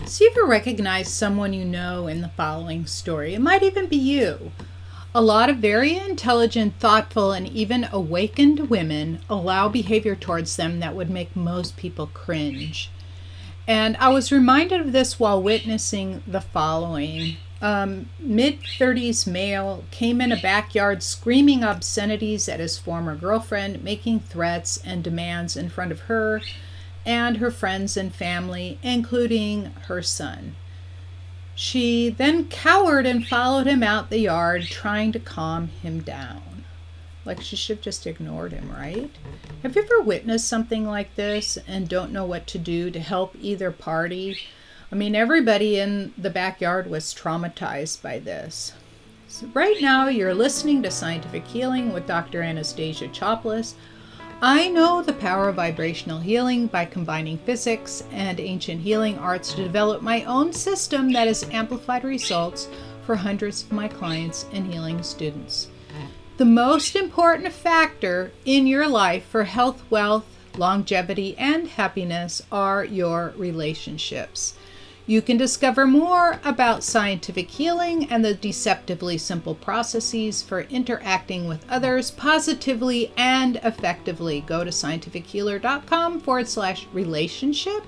See if you recognize someone you know in the following story. It might even be you. A lot of very intelligent, thoughtful, and even awakened women allow behavior towards them that would make most people cringe. And I was reminded of this while witnessing the following. Mid-30s male came in a backyard screaming obscenities at his former girlfriend, making threats and demands in front of her and her friends and family, including her son. She then cowered and followed him out the yard, trying to calm him down. Like, she should have just ignored him, right? Have you ever witnessed something like this and don't know what to do to help either party? I mean, everybody in the backyard was traumatized by this. So right now, you're listening to Scientific Healing with Dr. Anastasia. I know the power of vibrational healing by combining physics and ancient healing arts to develop my own system that has amplified results for hundreds of my clients and healing students. The most important factor in your life for health, wealth, longevity, and happiness are your relationships. You can discover more about scientific healing and the deceptively simple processes for interacting with others positively and effectively. Go to scientifichealer.com/relationship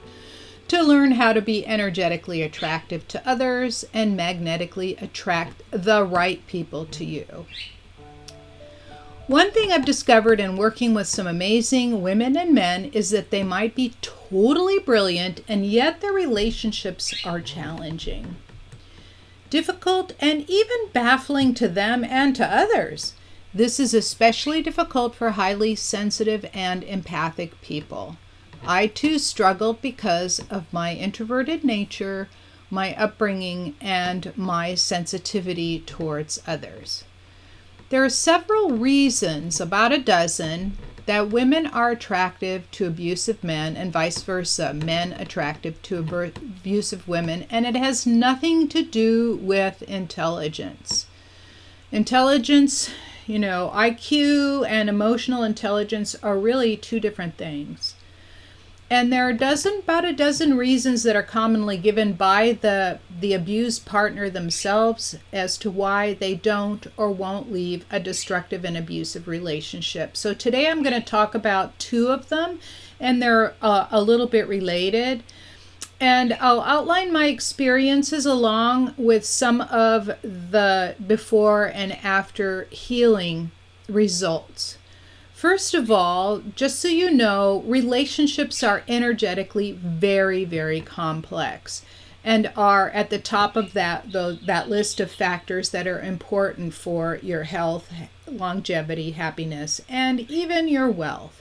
to learn how to be energetically attractive to others and magnetically attract the right people to you. One thing I've discovered in working with some amazing women and men is that they might be totally brilliant and yet their relationships are challenging, difficult, and even baffling to them and to others. This is especially difficult for highly sensitive and empathic people. I too struggled because of my introverted nature, my upbringing, and my sensitivity towards others. There are several reasons, about a dozen, that women are attractive to abusive men and vice versa, men attractive to abusive women, and it has nothing to do with intelligence. Intelligence, IQ and emotional intelligence are really two different things. And there are about a dozen reasons that are commonly given by the abused partner themselves as to why they don't or won't leave a destructive and abusive relationship. So today I'm going to talk about two of them, and they're a little bit related. And I'll outline my experiences along with some of the before and after healing results. First of all, just so you know, relationships are energetically very, very complex and are at the top of that list of factors that are important for your health, longevity, happiness, and even your wealth.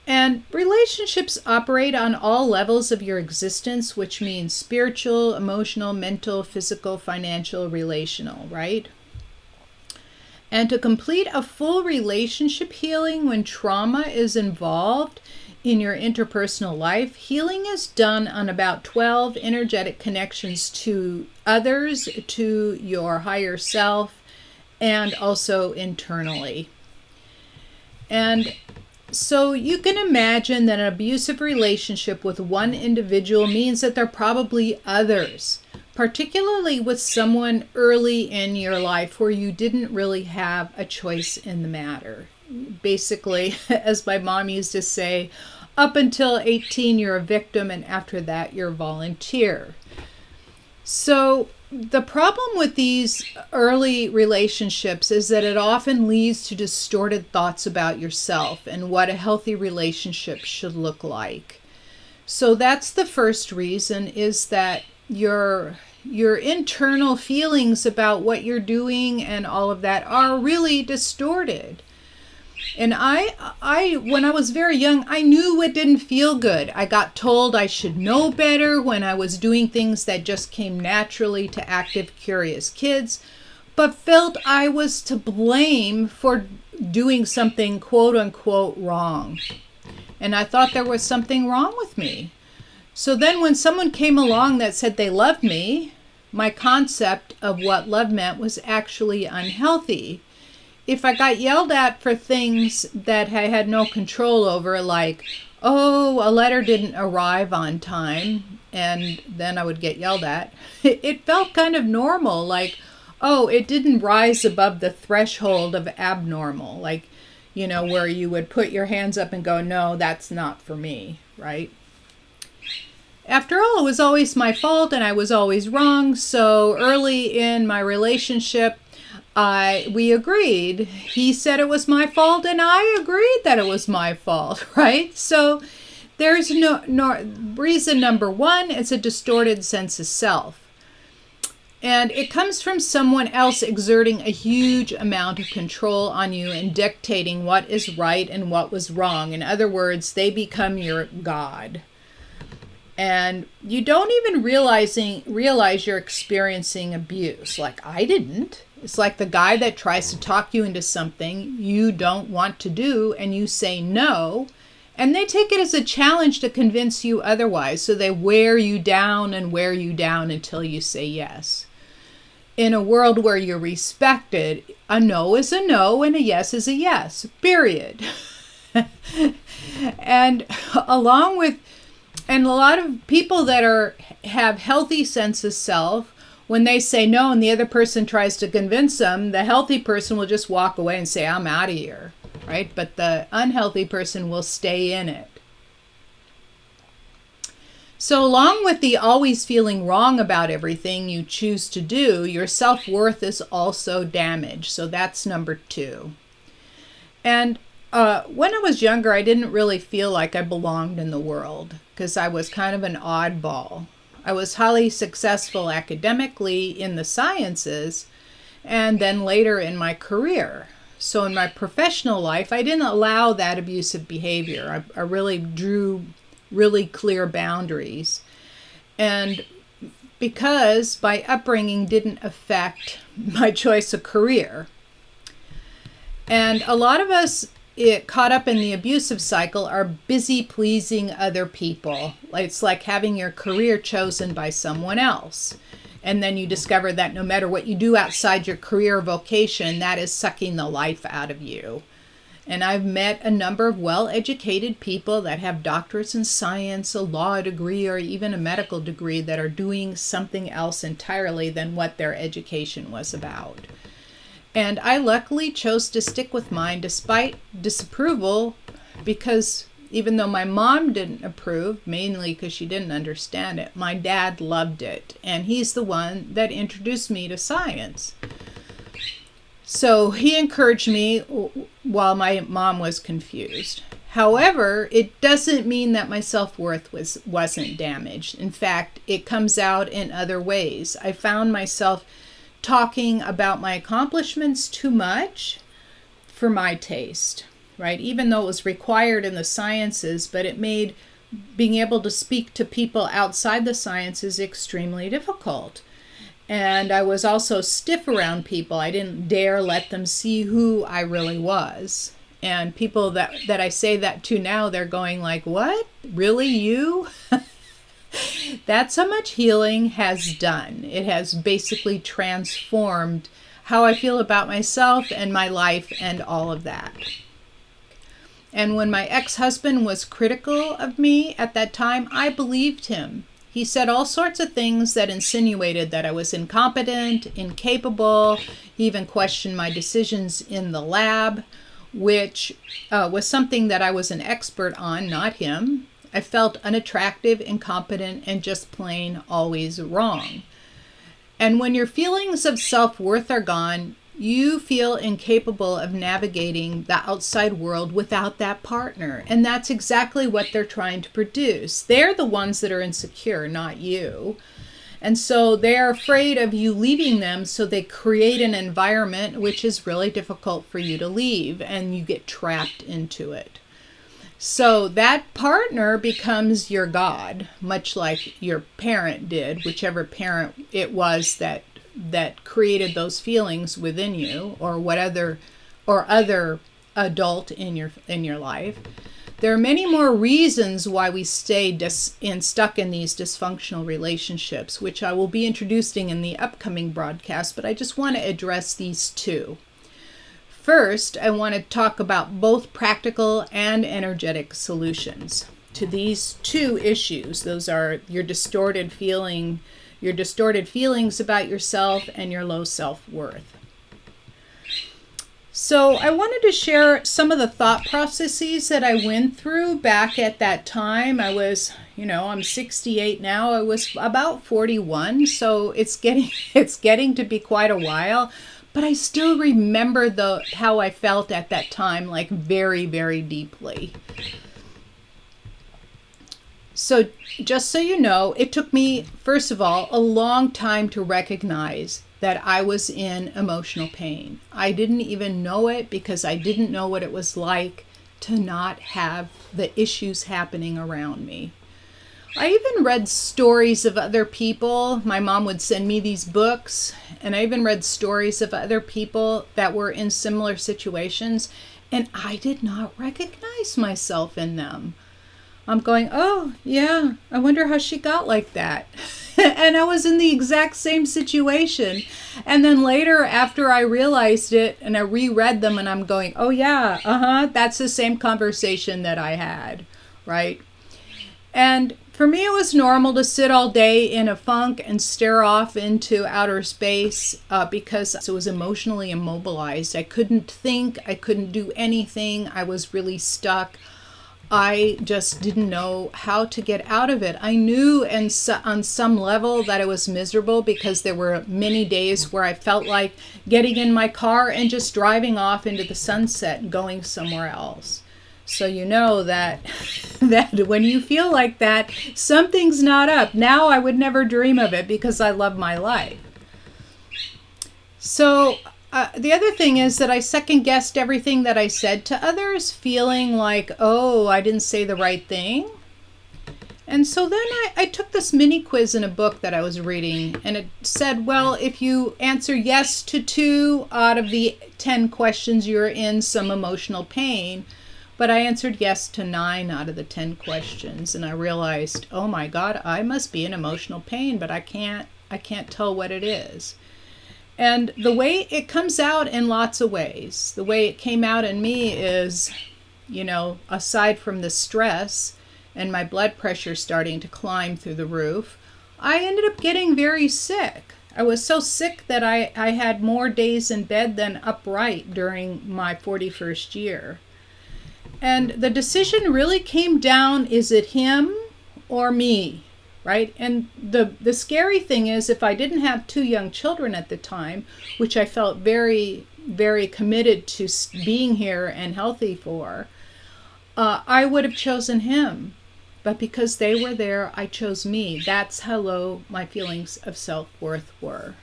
And relationships operate on all levels of your existence, which means spiritual, emotional, mental, physical, financial, relational, right? And to complete a full relationship healing when trauma is involved in your interpersonal life, healing is done on about 12 energetic connections to others, to your higher self, and also internally. And so you can imagine that an abusive relationship with one individual means that there are probably others, particularly with someone early in your life where you didn't really have a choice in the matter. Basically, as my mom used to say, up until 18, you're a victim, and after that, you're a volunteer. So the problem with these early relationships is that it often leads to distorted thoughts about yourself and what a healthy relationship should look like. So that's the first reason, is that your internal feelings about what you're doing and all of that are really distorted. And I when I was very young, I knew it didn't feel good. I got told I should know better when I was doing things that just came naturally to active, curious kids, but felt I was to blame for doing something quote unquote wrong. And I thought there was something wrong with me. So then when someone came along that said they loved me, my concept of what love meant was actually unhealthy. If I got yelled at for things that I had no control over, like, oh, a letter didn't arrive on time, and then I would get yelled at. It felt kind of normal, like, oh, it didn't rise above the threshold of abnormal, like, where you would put your hands up and go, no, that's not for me, right? After all, it was always my fault and I was always wrong. So early in my relationship, we agreed. He said it was my fault and I agreed that it was my fault, right? So there's no reason number one, it's a distorted sense of self. And it comes from someone else exerting a huge amount of control on you and dictating what is right and what was wrong. In other words, they become your God. And you don't even realize you're experiencing abuse. Like I didn't. It's like the guy that tries to talk you into something you don't want to do and you say no. And they take it as a challenge to convince you otherwise. So they wear you down until you say yes. In a world where you're respected, a no is a no and a yes is a yes, period. And a lot of people that have healthy sense of self, when they say no and the other person tries to convince them, the healthy person will just walk away and say, I'm out of here, right? But the unhealthy person will stay in it. So along with the always feeling wrong about everything you choose to do, your self-worth is also damaged. So that's number 2. And when I was younger, I didn't really feel like I belonged in the world because I was kind of an oddball. I was highly successful academically in the sciences and then later in my career. So in my professional life, I didn't allow that abusive behavior. I really drew really clear boundaries. And because my upbringing didn't affect my choice of career. And a lot of us caught up in the abusive cycle are busy pleasing other people. It's like having your career chosen by someone else. And then you discover that no matter what you do outside your career or vocation, that is sucking the life out of you. And I've met a number of well-educated people that have doctorates in science, a law degree, or even a medical degree that are doing something else entirely than what their education was about. And I luckily chose to stick with mine despite disapproval, because even though my mom didn't approve, mainly because she didn't understand it, my dad loved it. And he's the one that introduced me to science. So he encouraged me while my mom was confused. However, it doesn't mean that my self-worth wasn't damaged. In fact, it comes out in other ways. I found myself talking about my accomplishments too much for my taste, right? Even though it was required in the sciences, but it made being able to speak to people outside the sciences extremely difficult. And I was also stiff around people. I didn't dare let them see who I really was. And people that I say that to now, they're going like, what? Really, you? That's how much healing has done. It has basically transformed how I feel about myself and my life and all of that. And when my ex-husband was critical of me at that time, I believed him. He said all sorts of things that insinuated that I was incompetent, incapable. He even questioned my decisions in the lab, which was something that I was an expert on, not him. I felt unattractive, incompetent, and just plain always wrong. And when your feelings of self-worth are gone, you feel incapable of navigating the outside world without that partner. And that's exactly what they're trying to produce. They're the ones that are insecure, not you. And so they're afraid of you leaving them, so they create an environment which is really difficult for you to leave, and you get trapped into it. So that partner becomes your God, much like your parent did, whichever parent it was that created those feelings within you, or other adult in your life. There are many more reasons why we stay stuck in these dysfunctional relationships, which I will be introducing in the upcoming broadcast, but I just want to address these 2. First, I want to talk about both practical and energetic solutions. to these two issues. Those are your distorted feelings about yourself and your low self-worth. So I wanted to share some of the thought processes that I went through back at that time. I was, I'm 68 now. I was about 41, so it's getting to be quite a while. But I still remember how I felt at that time, like very, very deeply. So just so you know, it took me, first of all, a long time to recognize that I was in emotional pain. I didn't even know it because I didn't know what it was like to not have the issues happening around me. I even read stories of other people. My mom would send me these books, and I even read stories of other people that were in similar situations, and I did not recognize myself in them. I'm going, oh, yeah, I wonder how she got like that. And I was in the exact same situation. And then later, after I realized it and I reread them, and I'm going, oh, yeah, that's the same conversation that I had, right? And for me, it was normal to sit all day in a funk and stare off into outer space because I was emotionally immobilized. I couldn't think. I couldn't do anything. I was really stuck. I just didn't know how to get out of it. I knew on some level that I was miserable because there were many days where I felt like getting in my car and just driving off into the sunset and going somewhere else. So you know that when you feel like that, something's not up. Now I would never dream of it because I love my life. So the other thing is that I second-guessed everything that I said to others, feeling like, oh, I didn't say the right thing. And so then I took this mini quiz in a book that I was reading, and it said, well, if you answer yes to 2 out of the 10 questions, you're in some emotional pain. But I answered yes to 9 out of the 10 questions, and I realized, oh my God, I must be in emotional pain, but I can't tell what it is. And the way it comes out in lots of ways, the way it came out in me is, aside from the stress and my blood pressure starting to climb through the roof, I ended up getting very sick. I was so sick that I had more days in bed than upright during my 41st year. And the decision really came down, is it him or me? Right? And the scary thing is, if I didn't have 2 young children at the time, which I felt very, very committed to being here and healthy for, I would have chosen him. But because they were there, I chose me. That's how low my feelings of self-worth were.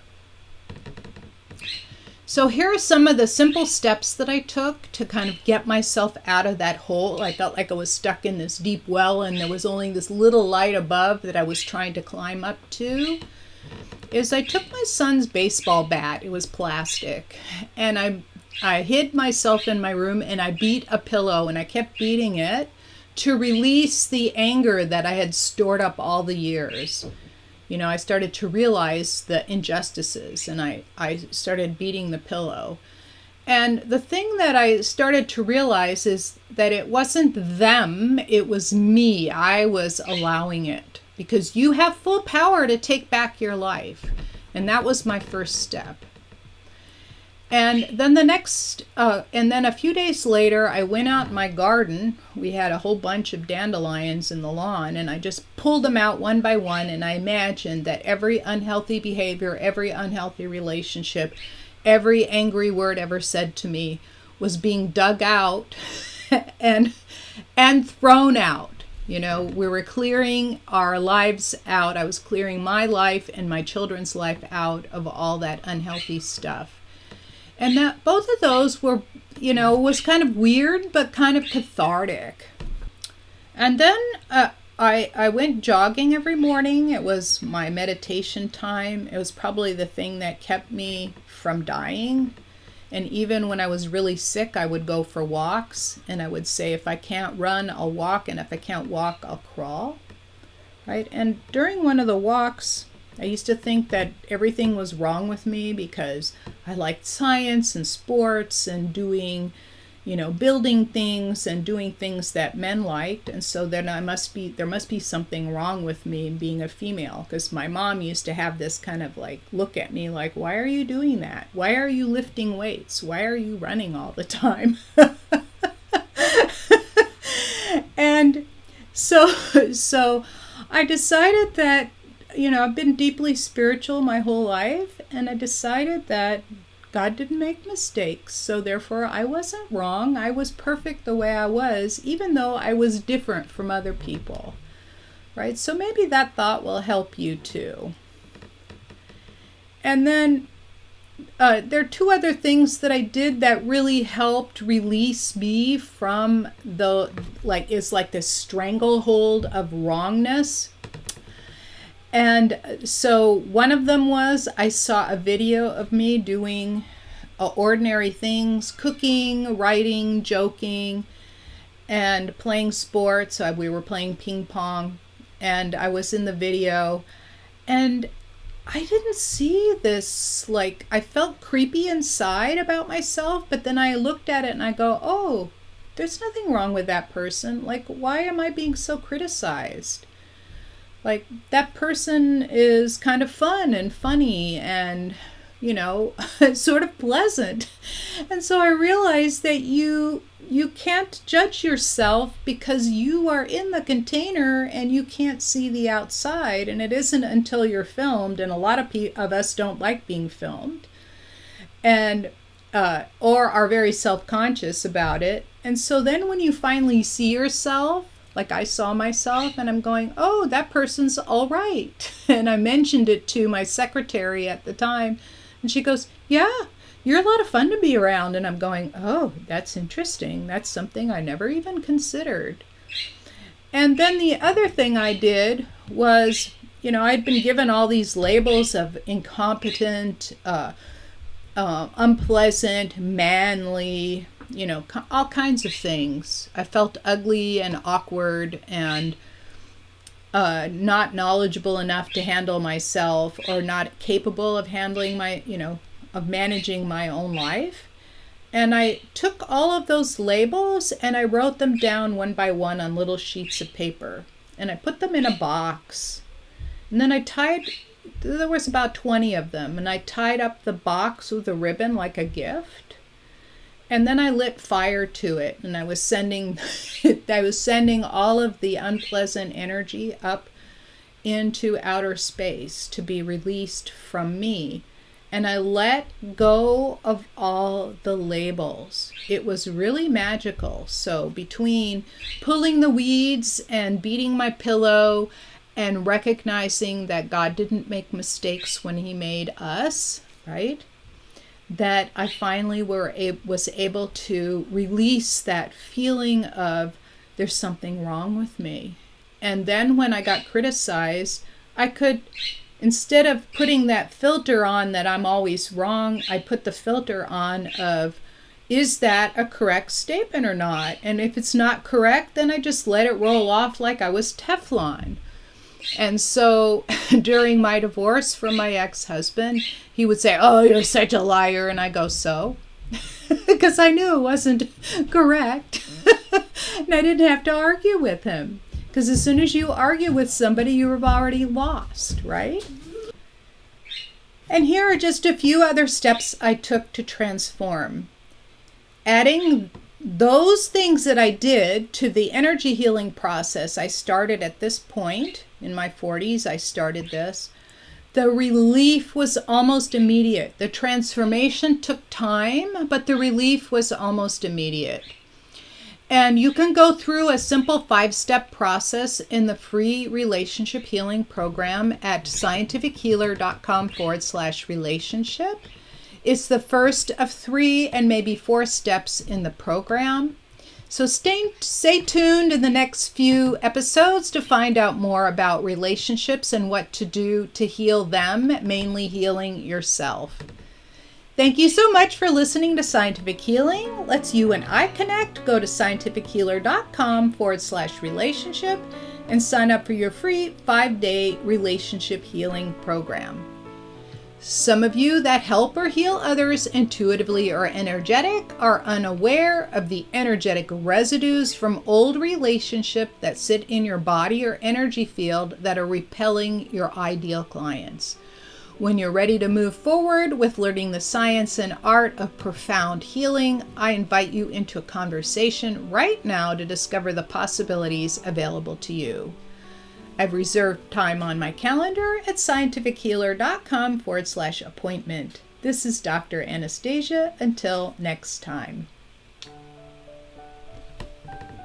So here are some of the simple steps that I took to kind of get myself out of that hole. I felt like I was stuck in this deep well and there was only this little light above that I was trying to climb up to. I took my son's baseball bat. It was plastic. And I hid myself in my room and I beat a pillow, and I kept beating it to release the anger that I had stored up all the years. I started to realize the injustices, and I started beating the pillow. And the thing that I started to realize is that it wasn't them, it was me. I was allowing it, because you have full power to take back your life. And that was my first step. And then a few days later, I went out in my garden. We had a whole bunch of dandelions in the lawn, and I just pulled them out one by one, and I imagined that every unhealthy behavior, every unhealthy relationship, every angry word ever said to me was being dug out and thrown out. We were clearing our lives out. I was clearing my life and my children's life out of all that unhealthy stuff. And that both of those were, was kind of weird, but kind of cathartic. And then I went jogging every morning. It was my meditation time. It was probably the thing that kept me from dying. And even when I was really sick, I would go for walks. And I would say, if I can't run, I'll walk. And if I can't walk, I'll crawl. Right? And during one of the walks, I used to think that everything was wrong with me because I liked science and sports and doing, building things and doing things that men liked. And so then there must be something wrong with me being a female, because my mom used to have this kind of like look at me like, why are you doing that? Why are you lifting weights? Why are you running all the time? And so I decided that, I've been deeply spiritual my whole life, and I decided that God didn't make mistakes, so therefore I wasn't wrong. I was perfect the way I was, even though I was different from other people, right? So maybe that thought will help you too. And then there are two other things that I did that really helped release me from this stranglehold of wrongness. And so one of them was, I saw a video of me doing ordinary things, cooking, writing, joking, and playing sports. We were playing ping pong, and I was in the video, and I didn't see this, I felt creepy inside about myself, but then I looked at it and I go, oh, there's nothing wrong with that person. Why am I being so criticized? That person is kind of fun and funny and, sort of pleasant. And so I realized that you can't judge yourself because you are in the container and you can't see the outside. And it isn't until you're filmed, and a lot of us don't like being filmed, and or are very self-conscious about it. And so then when you finally see yourself, like I saw myself, and I'm going, oh, that person's all right. And I mentioned it to my secretary at the time, and she goes, yeah, you're a lot of fun to be around. And I'm going, oh, that's interesting. That's something I never even considered. And then the other thing I did was, I'd been given all these labels of incompetent, unpleasant, manly, all kinds of things. I felt ugly and awkward and not knowledgeable enough to handle myself, or not capable of handling of managing my own life. And I took all of those labels and I wrote them down one by one on little sheets of paper, and I put them in a box. And then there was about 20 of them, and I tied up the box with a ribbon like a gift. And then I lit fire to it, and I was sending all of the unpleasant energy up into outer space to be released from me. And I let go of all the labels. It was really magical. So between pulling the weeds and beating my pillow and recognizing that God didn't make mistakes when he made us, right? That I finally was able to release that feeling of there's something wrong with me. And then when I got criticized, I could, instead of putting that filter on that I'm always wrong, I put the filter on of, is that a correct statement or not? And if it's not correct, then I just let it roll off like I was Teflon. And so during my divorce from my ex-husband, he would say, oh, you're such a liar. And I go, so? Because I knew it wasn't correct. And I didn't have to argue with him. Because as soon as you argue with somebody, you've already lost, right? And here are just a few other steps I took to transform. Adding those things that I did to the energy healing process I started at this point. In my 40s, I started this. The relief was almost immediate. The transformation took time, but the relief was almost immediate. And you can go through a simple 5-step process in the free relationship healing program at scientifichealer.com/relationship. It's the first of 3 and maybe 4 steps in the program. So stay tuned in the next few episodes to find out more about relationships and what to do to heal them, mainly healing yourself. Thank you so much for listening to Scientific Healing. Let's you and I connect. Go to scientifichealer.com/relationship and sign up for your free 5-day relationship healing program. Some of you that help or heal others intuitively or energetic are unaware of the energetic residues from old relationships that sit in your body or energy field that are repelling your ideal clients. When you're ready to move forward with learning the science and art of profound healing, I invite you into a conversation right now to discover the possibilities available to you. I've reserved time on my calendar at scientifichealer.com/appointment. This is Dr. Anastasia. Until next time.